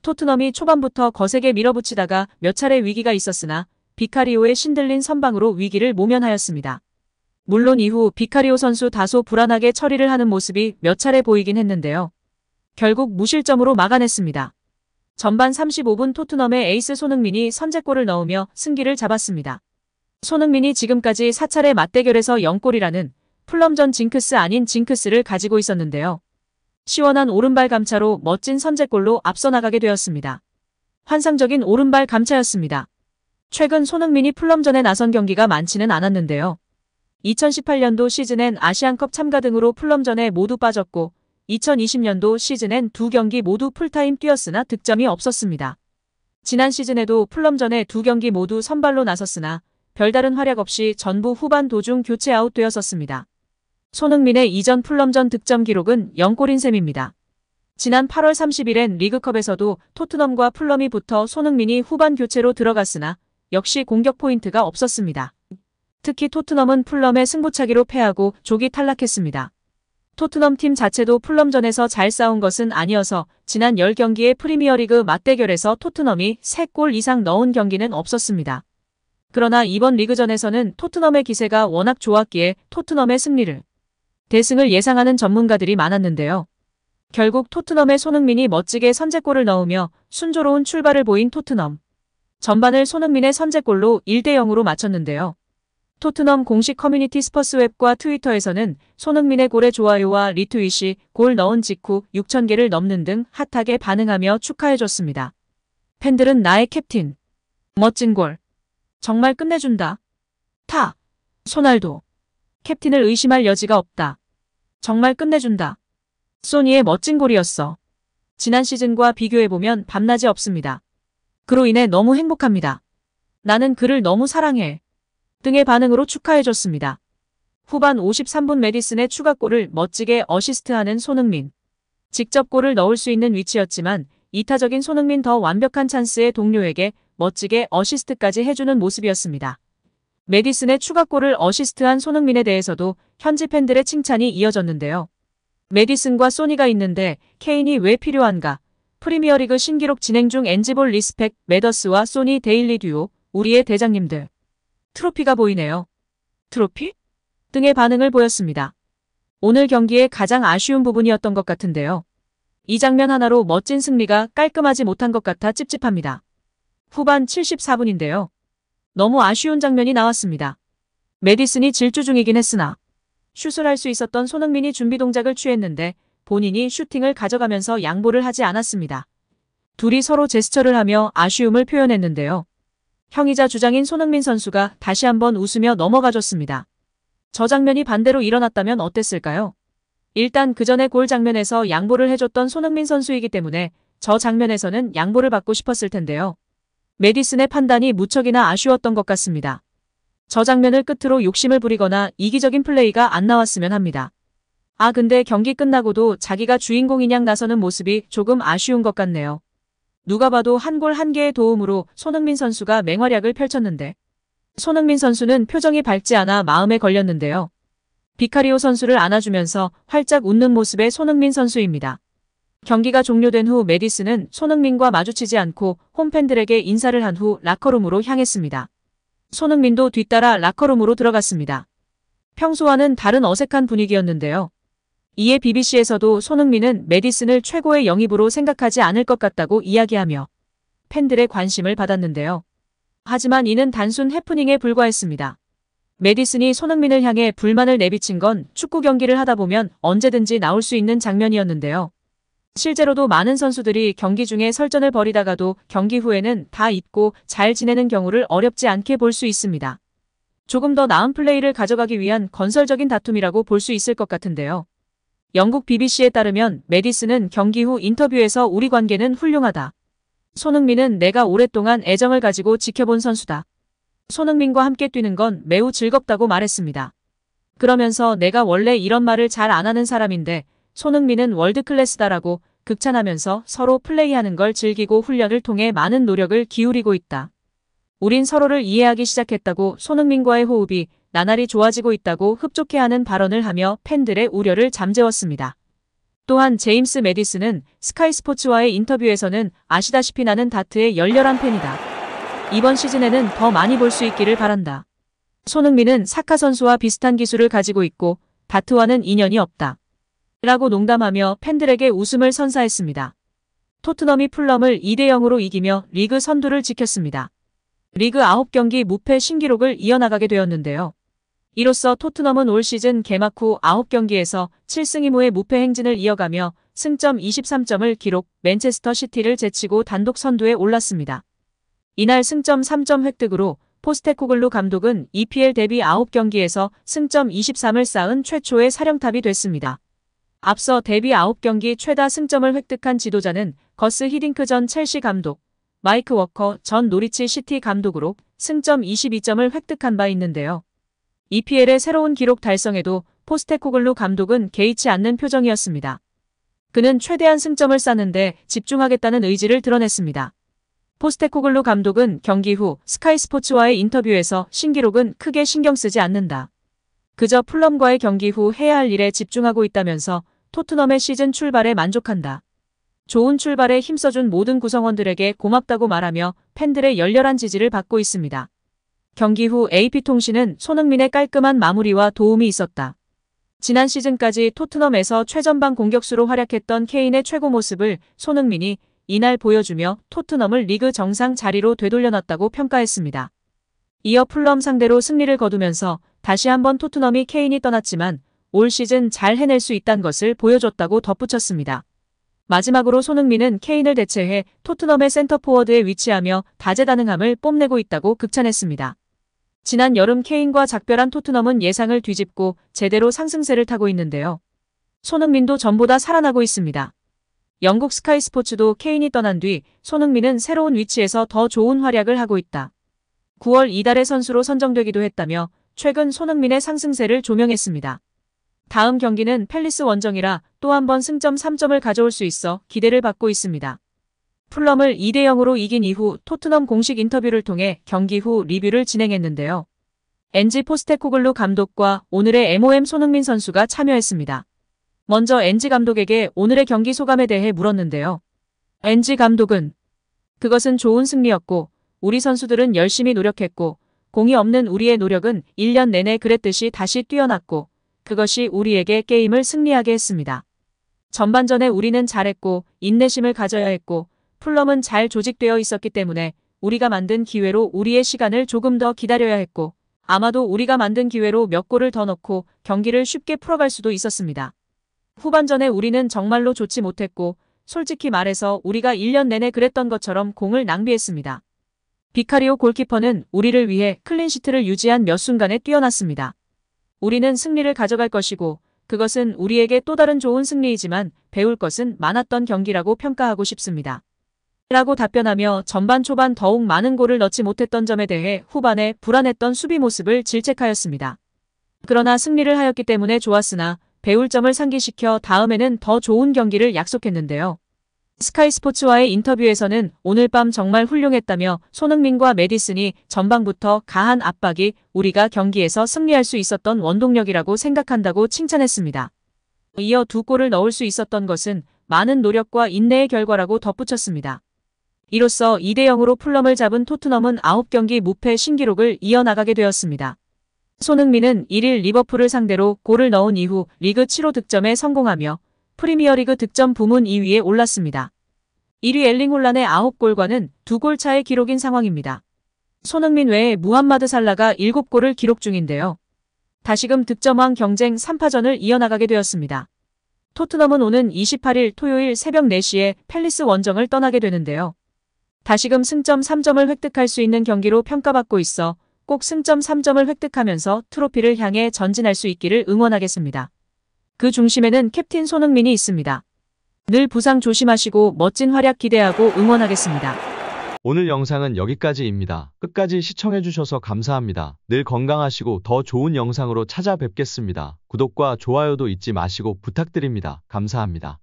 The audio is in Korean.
토트넘이 초반부터 거세게 밀어붙이다가 몇 차례 위기가 있었으나 비카리오의 신들린 선방으로 위기를 모면하였습니다. 물론 이후 비카리오 선수 다소 불안하게 처리를 하는 모습이 몇 차례 보이긴 했는데요. 결국 무실점으로 막아냈습니다. 전반 35분 토트넘의 에이스 손흥민이 선제골을 넣으며 승기를 잡았습니다. 손흥민이 지금까지 4차례 맞대결에서 0골이라는 풀럼전 징크스 아닌 징크스를 가지고 있었는데요. 시원한 오른발 감차로 멋진 선제골로 앞서 나가게 되었습니다. 환상적인 오른발 감차였습니다. 최근 손흥민이 풀럼전에 나선 경기가 많지는 않았는데요. 2018년도 시즌엔 아시안컵 참가 등으로 풀럼전에 모두 빠졌고 2020년도 시즌엔 2경기 모두 풀타임 뛰었으나 득점이 없었습니다. 지난 시즌에도 풀럼전에 2경기 모두 선발로 나섰으나 별다른 활약 없이 전부 후반 도중 교체 아웃되었었습니다. 손흥민의 이전 풀럼전 득점 기록은 0골인 셈입니다. 지난 8월 30일엔 리그컵에서도 토트넘과 풀럼이 붙어 손흥민이 후반 교체로 들어갔으나 역시 공격 포인트가 없었습니다. 특히 토트넘은 풀럼의 승부차기로 패하고 조기 탈락했습니다. 토트넘 팀 자체도 풀럼전에서 잘 싸운 것은 아니어서 지난 10경기의 프리미어리그 맞대결에서 토트넘이 3골 이상 넣은 경기는 없었습니다. 그러나 이번 리그전에서는 토트넘의 기세가 워낙 좋았기에 토트넘의 승리를 대승을 예상하는 전문가들이 많았는데요. 결국 토트넘의 손흥민이 멋지게 선제골을 넣으며 순조로운 출발을 보인 토트넘. 전반을 손흥민의 선제골로 1대0으로 마쳤는데요. 토트넘 공식 커뮤니티 스퍼스웹과 트위터에서는 손흥민의 골에 좋아요와 리트윗이 골 넣은 직후 6,000개를 넘는 등 핫하게 반응하며 축하해줬습니다. 팬들은 나의 캡틴. 멋진 골. 정말 끝내준다. 타. 소날도. 캡틴을 의심할 여지가 없다. 정말 끝내준다. 소니의 멋진 골이었어. 지난 시즌과 비교해보면 밤낮이 없습니다. 그로 인해 너무 행복합니다. 나는 그를 너무 사랑해. 등의 반응으로 축하해줬습니다. 후반 53분 메디슨의 추가골을 멋지게 어시스트하는 손흥민. 직접 골을 넣을 수 있는 위치였지만 이타적인 손흥민 더 완벽한 찬스의 동료에게 멋지게 어시스트까지 해주는 모습이었습니다. 메디슨의 추가골을 어시스트한 손흥민에 대해서도 현지 팬들의 칭찬이 이어졌는데요. 메디슨과 소니가 있는데 케인이 왜 필요한가? 프리미어리그 신기록 진행 중 엔지볼 리스펙 메더스와 소니 데일리 듀오 우리의 대장님들. 트로피가 보이네요. 트로피? 등의 반응을 보였습니다. 오늘 경기의 가장 아쉬운 부분이었던 것 같은데요. 이 장면 하나로 멋진 승리가 깔끔하지 못한 것 같아 찝찝합니다. 후반 74분인데요. 너무 아쉬운 장면이 나왔습니다. 메디슨이 질주 중이긴 했으나 슛을 할 수 있었던 손흥민이 준비 동작을 취했는데 본인이 슈팅을 가져가면서 양보를 하지 않았습니다. 둘이 서로 제스처를 하며 아쉬움을 표현했는데요. 형이자 주장인 손흥민 선수가 다시 한번 웃으며 넘어가줬습니다. 저 장면이 반대로 일어났다면 어땠을까요? 일단 그 전에 골 장면에서 양보를 해줬던 손흥민 선수이기 때문에 저 장면에서는 양보를 받고 싶었을 텐데요. 메디슨의 판단이 무척이나 아쉬웠던 것 같습니다. 저 장면을 끝으로 욕심을 부리거나 이기적인 플레이가 안 나왔으면 합니다. 근데 경기 끝나고도 자기가 주인공인 양 나서는 모습이 조금 아쉬운 것 같네요. 누가 봐도 한 골 한 개의 도움으로 손흥민 선수가 맹활약을 펼쳤는데 손흥민 선수는 표정이 밝지 않아 마음에 걸렸는데요. 비카리오 선수를 안아주면서 활짝 웃는 모습의 손흥민 선수입니다. 경기가 종료된 후 메디슨은 손흥민과 마주치지 않고 홈팬들에게 인사를 한 후 라커룸으로 향했습니다. 손흥민도 뒤따라 라커룸으로 들어갔습니다. 평소와는 다른 어색한 분위기였는데요. 이에 BBC에서도 손흥민은 메디슨을 최고의 영입으로 생각하지 않을 것 같다고 이야기하며 팬들의 관심을 받았는데요. 하지만 이는 단순 해프닝에 불과했습니다. 메디슨이 손흥민을 향해 불만을 내비친 건 축구 경기를 하다 보면 언제든지 나올 수 있는 장면이었는데요. 실제로도 많은 선수들이 경기 중에 설전을 벌이다가도 경기 후에는 다 잊고 잘 지내는 경우를 어렵지 않게 볼 수 있습니다. 조금 더 나은 플레이를 가져가기 위한 건설적인 다툼이라고 볼 수 있을 것 같은데요. 영국 BBC에 따르면 메디슨은 경기 후 인터뷰에서 우리 관계는 훌륭하다. 손흥민은 내가 오랫동안 애정을 가지고 지켜본 선수다. 손흥민과 함께 뛰는 건 매우 즐겁다고 말했습니다. 그러면서 내가 원래 이런 말을 잘 안 하는 사람인데 손흥민은 월드클래스다라고 극찬하면서 서로 플레이하는 걸 즐기고 훈련을 통해 많은 노력을 기울이고 있다. 우린 서로를 이해하기 시작했다고 손흥민과의 호흡이 나날이 좋아지고 있다고 흡족해하는 발언을 하며 팬들의 우려를 잠재웠습니다. 또 또한 제임스 매디슨은 스카이 스포츠와의 인터뷰에서는 아시다시피 나는 다트의 열렬한 팬이다. 이번 시즌에는 더 많이 볼 수 있기를 바란다. 손흥민은 사카 선수와 비슷한 기술을 가지고 있고 다트와는 인연이 없다. 라고 농담하며 팬들에게 웃음을 선사했습니다. 토트넘이 풀럼을 2대0으로 이기며 리그 선두를 지켰습니다. 리그 9경기 무패 신기록을 이어나가게 되었는데요. 이로써 토트넘은 올 시즌 개막 후 9경기에서 7승 2무의 무패 행진을 이어가며 승점 23점을 기록, 맨체스터 시티를 제치고 단독 선두에 올랐습니다. 이날 승점 3점 획득으로 포스테코글루 감독은 EPL 데뷔 9경기에서 승점 23을 쌓은 최초의 사령탑이 됐습니다. 앞서 데뷔 9경기 최다 승점을 획득한 지도자는 거스 히딩크 전 첼시 감독, 마이크 워커 전 노리치 시티 감독으로 승점 22점을 획득한 바 있는데요. EPL의 새로운 기록 달성에도 포스테코글루 감독은 개의치 않는 표정이었습니다. 그는 최대한 승점을 쌓는데 집중하겠다는 의지를 드러냈습니다. 포스테코글루 감독은 경기 후 스카이 스포츠와의 인터뷰에서 신기록은 크게 신경 쓰지 않는다. 그저 풀럼과의 경기 후 해야 할 일에 집중하고 있다면서 토트넘의 시즌 출발에 만족한다. 좋은 출발에 힘써준 모든 구성원들에게 고맙다고 말하며 팬들의 열렬한 지지를 받고 있습니다. 경기 후 AP통신은 손흥민의 깔끔한 마무리와 도움이 있었다. 지난 시즌까지 토트넘에서 최전방 공격수로 활약했던 케인의 최고 모습을 손흥민이 이날 보여주며 토트넘을 리그 정상 자리로 되돌려놨다고 평가했습니다. 이어 풀럼 상대로 승리를 거두면서 다시 한번 토트넘이 케인이 떠났지만 올 시즌 잘 해낼 수 있다는 것을 보여줬다고 덧붙였습니다. 마지막으로 손흥민은 케인을 대체해 토트넘의 센터포워드에 위치하며 다재다능함을 뽐내고 있다고 극찬했습니다. 지난 여름 케인과 작별한 토트넘은 예상을 뒤집고 제대로 상승세를 타고 있는데요. 손흥민도 전보다 살아나고 있습니다. 영국 스카이 스포츠도 케인이 떠난 뒤 손흥민은 새로운 위치에서 더 좋은 활약을 하고 있다. 9월 이달의 선수로 선정되기도 했다며 최근 손흥민의 상승세를 조명했습니다. 다음 경기는 팰리스 원정이라 또 한 번 승점 3점을 가져올 수 있어 기대를 받고 있습니다. 풀럼을 2대0으로 이긴 이후 토트넘 공식 인터뷰를 통해 경기 후 리뷰를 진행했는데요. 엔지 포스테코글루 감독과 오늘의 MOM 손흥민 선수가 참여했습니다. 먼저 엔지 감독에게 오늘의 경기 소감에 대해 물었는데요. 엔지 감독은 그것은 좋은 승리였고 우리 선수들은 열심히 노력했고 공이 없는 우리의 노력은 1년 내내 그랬듯이 다시 뛰어났고 그것이 우리에게 게임을 승리하게 했습니다. 전반전에 우리는 잘했고 인내심을 가져야 했고 풀럼은 잘 조직되어 있었기 때문에 우리가 만든 기회로 우리의 시간을 조금 더 기다려야 했고 아마도 우리가 만든 기회로 몇 골을 더 넣고 경기를 쉽게 풀어갈 수도 있었습니다. 후반전에 우리는 정말로 좋지 못했고 솔직히 말해서 우리가 1년 내내 그랬던 것처럼 공을 낭비했습니다. 비카리오 골키퍼는 우리를 위해 클린시트를 유지한 몇 순간에 뛰어났습니다. 우리는 승리를 가져갈 것이고 그것은 우리에게 또 다른 좋은 승리이지만 배울 것은 많았던 경기라고 평가하고 싶습니다. 라고 답변하며 전반 초반 더욱 많은 골을 넣지 못했던 점에 대해 후반에 불안했던 수비 모습을 질책하였습니다. 그러나 승리를 하였기 때문에 좋았으나 배울 점을 상기시켜 다음에는 더 좋은 경기를 약속했는데요. 스카이 스포츠와의 인터뷰에서는 오늘 밤 정말 훌륭했다며 손흥민과 매디슨이 전방부터 가한 압박이 우리가 경기에서 승리할 수 있었던 원동력이라고 생각한다고 칭찬했습니다. 이어 2골을 넣을 수 있었던 것은 많은 노력과 인내의 결과라고 덧붙였습니다. 이로써 2대0으로 풀럼을 잡은 토트넘은 9경기 무패 신기록을 이어나가게 되었습니다. 손흥민은 1일 리버풀을 상대로 골을 넣은 이후 리그 7호 득점에 성공하며 프리미어리그 득점 부문 2위에 올랐습니다. 1위 엘링 홀란의 9골과는 2골 차의 기록인 상황입니다. 손흥민 외에 무함마드 살라가 7골을 기록 중인데요. 다시금 득점왕 경쟁 3파전을 이어나가게 되었습니다. 토트넘은 오는 28일 토요일 새벽 4시에 팰리스 원정을 떠나게 되는데요. 다시금 승점 3점을 획득할 수 있는 경기로 평가받고 있어 꼭 승점 3점을 획득하면서 트로피를 향해 전진할 수 있기를 응원하겠습니다. 그 중심에는 캡틴 손흥민이 있습니다. 늘 부상 조심하시고 멋진 활약 기대하고 응원하겠습니다. 오늘 영상은 여기까지입니다. 끝까지 시청해주셔서 감사합니다. 늘 건강하시고 더 좋은 영상으로 찾아뵙겠습니다. 구독과 좋아요도 잊지 마시고 부탁드립니다. 감사합니다.